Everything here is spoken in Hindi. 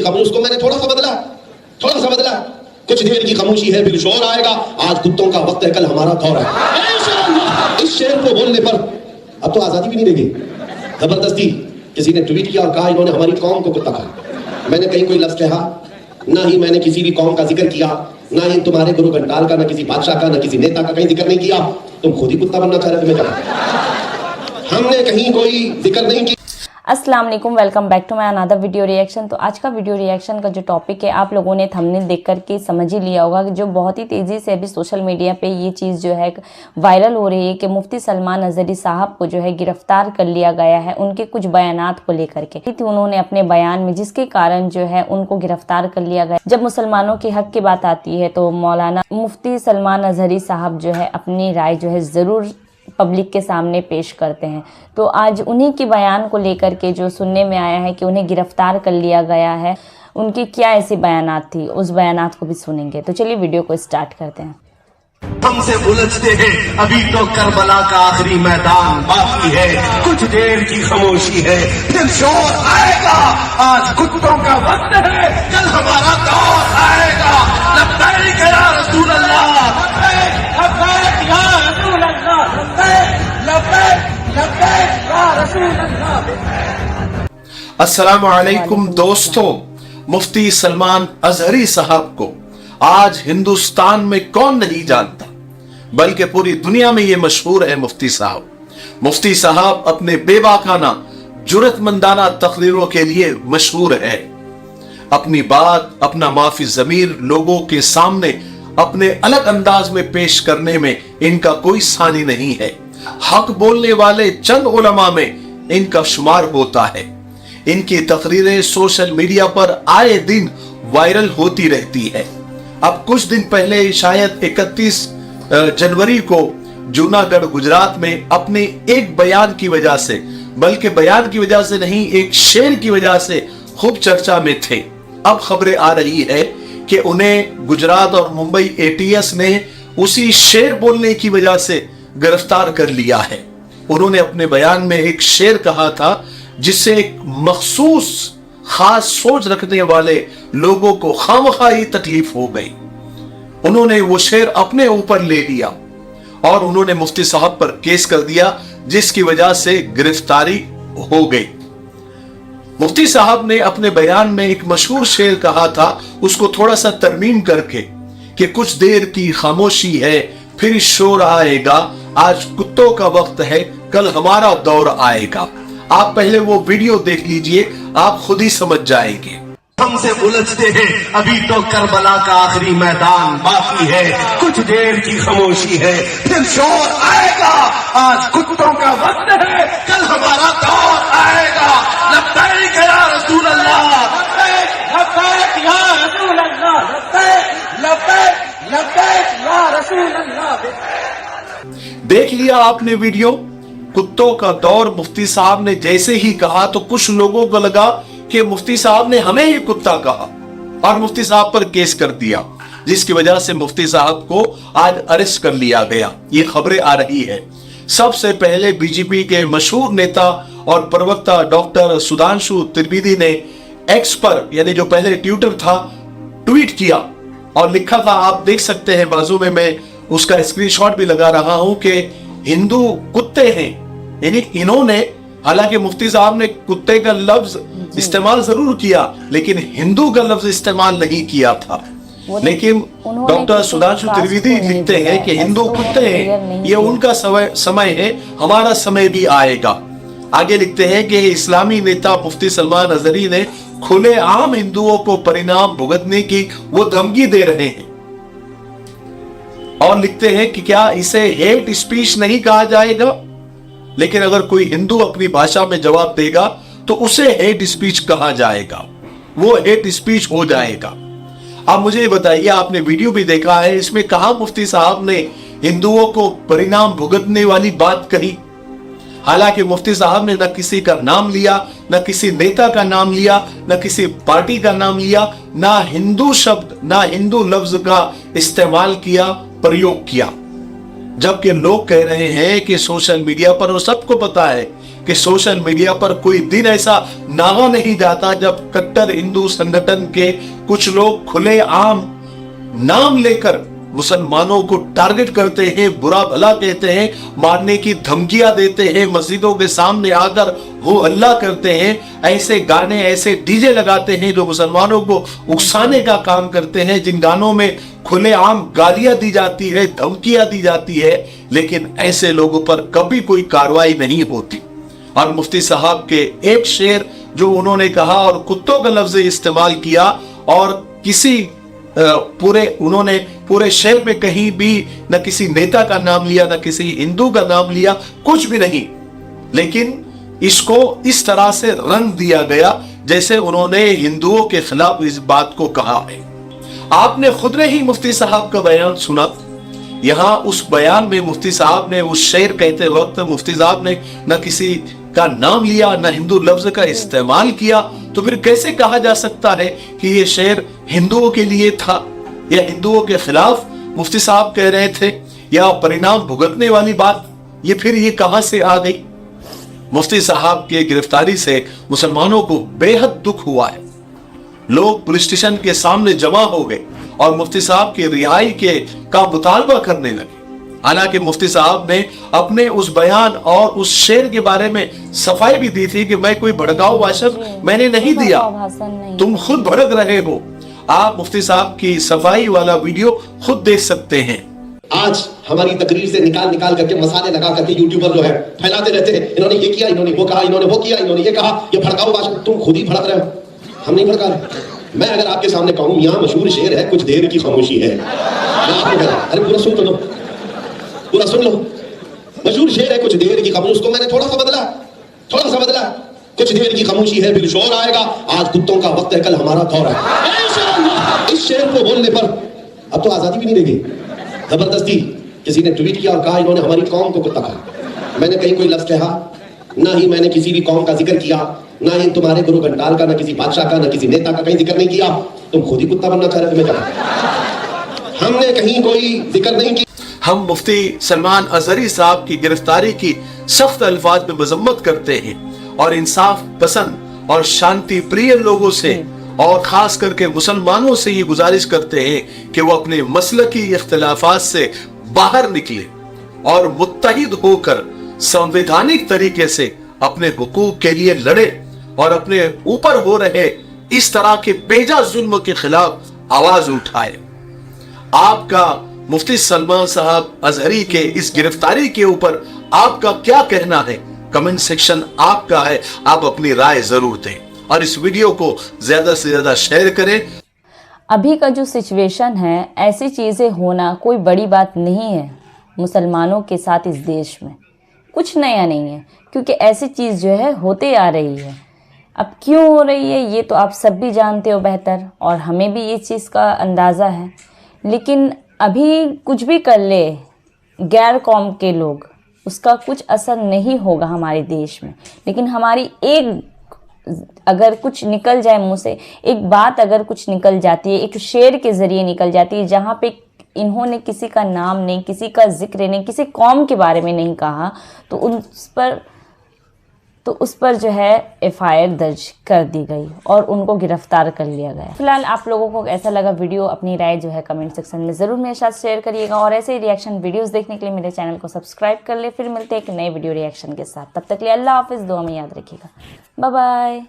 खामोश को मैंने थोड़ा सा बदला। कुछ देर की खामोशी है फिर शोर आएगा, आज कुत्तों का वक्त है कल हमारा दौर है। इस शेर को बोलने पर अब तो आजादी भी नहीं देगी। जबरदस्ती किसी ने ट्वीट किया और कहा इन्होंने हमारी कौम को कुत्ता कहा। मैंने कहीं कोई लफ्ज कहा, ना ही मैंने किसी भी कौम का जिक्र किया, ना ही तुम्हारे गुरु घंटाल का, ना किसी बादशाह का, ना किसी नेता का कहीं जिक्र नहीं किया। तुम खुद ही कुत्ता बनना चाह रहे थे। मैं क्या, हमने कहीं कोई जिक्र नहीं किया। अस्सलाम वालेकुम, welcome back to my another video reaction. तो आज का वीडियो रिएक्शन का जो टॉपिक है आप लोगों ने थंबनेल देख कर के समझ ही लिया होगा कि जो बहुत ही तेज़ी से अभी सोशल मीडिया पे ये चीज़ जो है वायरल हो रही है कि मुफ्ती सलमान अजहरी साहब को जो है गिरफ्तार कर लिया गया है उनके कुछ बयानात को लेकर के। उन्होंने अपने बयान में जिसके कारण जो है उनको गिरफ्तार कर लिया गया। जब मुसलमानों के हक की बात आती है तो मौलाना मुफ्ती सलमान अजहरी साहब जो है अपनी राय जो है ज़रूर पब्लिक के सामने पेश करते हैं। तो आज उन्हीं के बयान को लेकर के जो सुनने में आया है कि उन्हें गिरफ्तार कर लिया गया है, उनकी क्या ऐसी बयानात थी, उस बयानात को भी सुनेंगे। तो चलिए वीडियो को स्टार्ट करते हैं। हमसे उलझते हैं अभी तो करबला का आखिरी मैदान बाकी है, कुछ देर की खामोशी है फिर शोर आएगा, आज कुत्तों का वक्त है कल हमारा दौर आएगा। लब्बैक या रसूल अल्लाह, लब्बैक या रसूल अल्लाह, लब्बैक या रसूल अल्लाह। अस्सलामु अलैकुम दोस्तों, मुफ्ती सलमान अजहरी साहब को आज हिंदुस्तान में कौन नहीं जानता, बल्कि पूरी दुनिया में ये मशहूर है। मुफ्ती साहब अपने बेबाकाना जुर्रतमंदाना तकरीरों के लिए मशहूर है। अपनी बात, अपना माफी ज़मीर लोगों के सामने अपने अलग अंदाज में पेश करने में इनका कोई सानी नहीं है। हक बोलने वाले चंद उलमा में इनका शुमार होता है। इनकी तकरीरें सोशल मीडिया पर आए दिन वायरल होती रहती है। अब कुछ दिन पहले शायद 31 जनवरी को जूनागढ़ गुजरात में अपने एक बयान की वजह से, बल्कि बयान की वजह से नहीं एक शेर की वजह से खूब चर्चा में थे। अब खबरें आ रही है कि उन्हें गुजरात और मुंबई ATS ने उसी शेर बोलने की वजह से गिरफ्तार कर लिया है। उन्होंने अपने बयान में एक शेर कहा था जिससे एक मखसूस खास सोच रखने वाले लोगों को खामखाई तकलीफ हो गई। उन्होंने वो शेर अपने ऊपर ले लिया और उन्होंने मुफ्ती साहब पर केस कर दिया, जिसकी वजह से गिरफ्तारी हो गई। मुफ्ती साहब ने अपने बयान में एक मशहूर शेर कहा था, उसको थोड़ा सा तरमीम करके कि कुछ देर की खामोशी है फिर शोर आएगा, आज कुत्तों का वक्त है कल हमारा दौर आएगा। आप पहले वो वीडियो देख लीजिए, आप खुद ही समझ जाएंगे। हमसे उलझते हैं अभी तो करबला का आखिरी मैदान बाकी है, कुछ देर की खामोशी है फिर शोर आएगा, आज कुत्तों का वक्त है कल हमारा दौर आएगा। लब्बैक या रसूल अल्लाह, लब्बैक या रसूल अल्लाह, लब्बैक या रसूल अल्लाह। देख लिया आपने वीडियो। कुत्तों का दौर मुफ्ती साहब ने जैसे ही कहा तो कुछ लोगों को लगा कि मुफ्ती साहब ने हमें ही कुत्ता कहा और मुफ्ती साहब पर केस कर दिया, जिसकी वजह से मुफ्ती साहब को आज अरेस्ट कर लिया गया। ये खबरें आ रही है। सबसे पहले बीजेपी के मशहूर नेता और प्रवक्ता डॉक्टर सुधांशु त्रिवेदी ने एक्स पर, यानी जो पहले ट्विटर था, ट्वीट किया और लिखा था, आप देख सकते हैं बाजू में, मैं उसका स्क्रीनशॉट भी लगा रहा हूं कि हिंदू कुत्ते हैं। यानी इन्होंने, हालांकि मुफ्ती साहब ने कुत्ते का लफ्ज इस्तेमाल जरूर किया लेकिन हिंदू का लफ्ज इस्तेमाल नहीं किया था। लेकिन डॉक्टर सुधांशु त्रिवेदी लिखते हैं कि हिंदू कुत्ते हैं, ये उनका समय है, हमारा समय भी आएगा। आगे लिखते हैं कि इस्लामी नेता मुफ्ती सलमान अजहरी ने खुले आम हिंदुओं को परिणाम भुगतने की वो धमकी दे रहे हैं। और लिखते हैं कि क्या इसे हेट स्पीच नहीं कहा जाएगा, लेकिन अगर कोई हिंदू अपनी भाषा में जवाब देगा तो उसे हेट स्पीच कहा जाएगा, वो हेट स्पीच हो जाएगा। अब मुझे बताइए, आपने वीडियो भी देखा है, इसमें कहा मुफ्ती साहब ने हिंदुओं को परिणाम भुगतने वाली बात कही। हालांकि मुफ्ती साहब ने न किसी का नाम लिया, न किसी नेता का नाम लिया, न किसी पार्टी का नाम लिया, ना हिंदू शब्द, ना हिंदू लफ्ज का इस्तेमाल किया, प्रयोग किया। जबकि लोग कह रहे हैं कि सोशल मीडिया पर वो सबको पता है कि सोशल मीडिया पर कोई दिन ऐसा नागा नहीं जाता जब कट्टर हिंदू संगठन के कुछ लोग खुलेआम नाम लेकर मुसलमानों को टारगेट करते हैं, बुरा भला कहते हैं, मारने की धमकियां देते हैं, मस्जिदों के सामने आकर वो अल्लाह करते हैं, ऐसे गाने ऐसे डीजे लगाते हैं जो मुसलमानों को उकसाने का काम करते हैं, जिन गानों में खुलेआम गालियां दी जाती है, धमकियां दी जाती है, लेकिन ऐसे लोगों पर कभी कोई कार्रवाई नहीं होती। और मुफ्ती साहब के एक शेर जो उन्होंने कहा और कुत्तों का लफ्ज इस्तेमाल किया और किसी उन्होंने पूरे शेर में कहीं भी न किसी नेता का नाम लिया, न किसी हिंदू का नाम लिया, कुछ भी नहीं, लेकिन इसको इस तरह से रंग दिया गया जैसे उन्होंने हिंदुओं के खिलाफ इस बात को कहा है। आपने खुद ने ही मुफ्ती साहब का बयान सुना। यहां उस बयान में मुफ्ती साहब ने उस शेर कहते वक्त मुफ्ती साहब ने न किसी का नाम लिया, न हिंदू लफ्ज का इस्तेमाल किया, तो फिर कैसे कहा जा सकता है कि ये शेर हिंदुओं के लिए था या हिंदुओं के खिलाफ मुफ्ती साहब कह रहे थे या परिणाम भुगतने वाली बात, ये कहां से आ गई? मुफ्ती साहब की गिरफ्तारी से मुसलमानों को बेहद दुख हुआ है। लोग पुलिस स्टेशन के सामने जमा हो गए और मुफ्ती साहब की रिहाई का मुतालबा करने लगे। हालांकि मुफ्ती साहब ने अपने उस बयान और उस शेर के बारे में सफाई भी दी थी कि मैं कोई भड़काऊ भाषण मैंने नहीं दिया, तुम खुद भड़क रहे हो। आप मुफ्ती साहब की सफाई वाला वीडियो खुद देख सकते हैं। आज हमारी तकरीर से निकाल निकाल करके मसाले लगा करके यूट्यूबर जो है फैलाते रहते हैं, इन्होंने ये किया, इन्होंने वो कहा, इन्होंने वो किया, इन्होंने ये कहा, ये भड़काऊ भाषण। तुम खुद ही भड़क रहे हो, हम नहीं भड़का रहे। मैं अगर आपके सामने कहूं यहाँ मशहूर शेर है, कुछ देर की खामोशी है, मैं आपको कह रहा, अरे पूरा सुन लो, पूरा सुन लो। मशहूर शेर है, कुछ देर की खामोशी, उसको मैंने थोड़ा सा बदला, कुछ देर की खामोशी है फिर शोर आएगा, आज कुत्तों का वक्त है कल हमारा दौर है। इस शेर को बोलने पर अब तो आजादी भी नहीं देगी। जबरदस्ती किसी ने ट्वीट किया और कहा इन्होंने हमारी कौम को कुत्ता कहा। मैंने कहीं कोई लफ्ज कहा, ना ही मैंने किसी भी कौम का जिक्र किया, ना ही तुम्हारे गुरु घंटाल का, ना किसी बादशाह का, ना किसी नेता का कहीं जिक्र नहीं किया। तुम खुद ही कुत्ता बनना चाह रहे थे, मैं क्या, हमने कहीं कोई जिक्र नहीं किया। हम मुफ्ती सलमान अजहरी साहब की गिरफ्तारी की सख्त अल्फाज में मजम्मत करते हैं और इंसाफ पसंद और शांति प्रिय लोगों से और खास करके मुसलमानों से ये गुजारिश करते हैं कि वो अपने मसलकी इख्तिलाफात से बाहर निकले और मुत्तहिद होकर संवैधानिक तरीके से अपने हुकूक के लिए लड़े और अपने ऊपर हो रहे इस तरह के बेजा जुल्म के खिलाफ आवाज उठाए। आपका मुफ्ती सलमान साहब अजहरी के इस गिरफ्तारी के ऊपर आपका क्या कहना है? कमेंट सेक्शन आपका है, आप अपनी राय जरूर दें और इस वीडियो को ज्यादा से ज्यादा शेयर करें। अभी का जो सिचुएशन है, ऐसी चीज़ें होना कोई बड़ी बात नहीं है मुसलमानों के साथ इस देश में, कुछ नया नहीं है, क्योंकि ऐसी चीज़ जो है होते आ रही है। अब क्यों हो रही है ये तो आप सब भी जानते हो बेहतर, और हमें भी ये चीज़ का अंदाज़ा है। लेकिन अभी कुछ भी कर ले गैर कौम के लोग, उसका कुछ असर नहीं होगा हमारे देश में। लेकिन हमारी एक अगर कुछ निकल जाए मुंह से, एक बात अगर कुछ निकल जाती है, एक शेर के ज़रिए निकल जाती है, जहाँ पे इन्होंने किसी का नाम नहीं, किसी का जिक्र नहीं, किसी कौम के बारे में नहीं कहा, तो उस पर जो है FIR दर्ज कर दी गई और उनको गिरफ्तार कर लिया गया। फिलहाल आप लोगों को ऐसा लगा वीडियो, अपनी राय जो है कमेंट सेक्शन में ज़रूर मेरे साथ शेयर करिएगा और ऐसे ही रिएक्शन वीडियोस देखने के लिए मेरे चैनल को सब्सक्राइब कर ले। फिर मिलते हैं एक नए वीडियो रिएक्शन के साथ, तब तक के लिए अल्लाह हाफिज़, दुआ में याद रखिएगा, बाय बाय।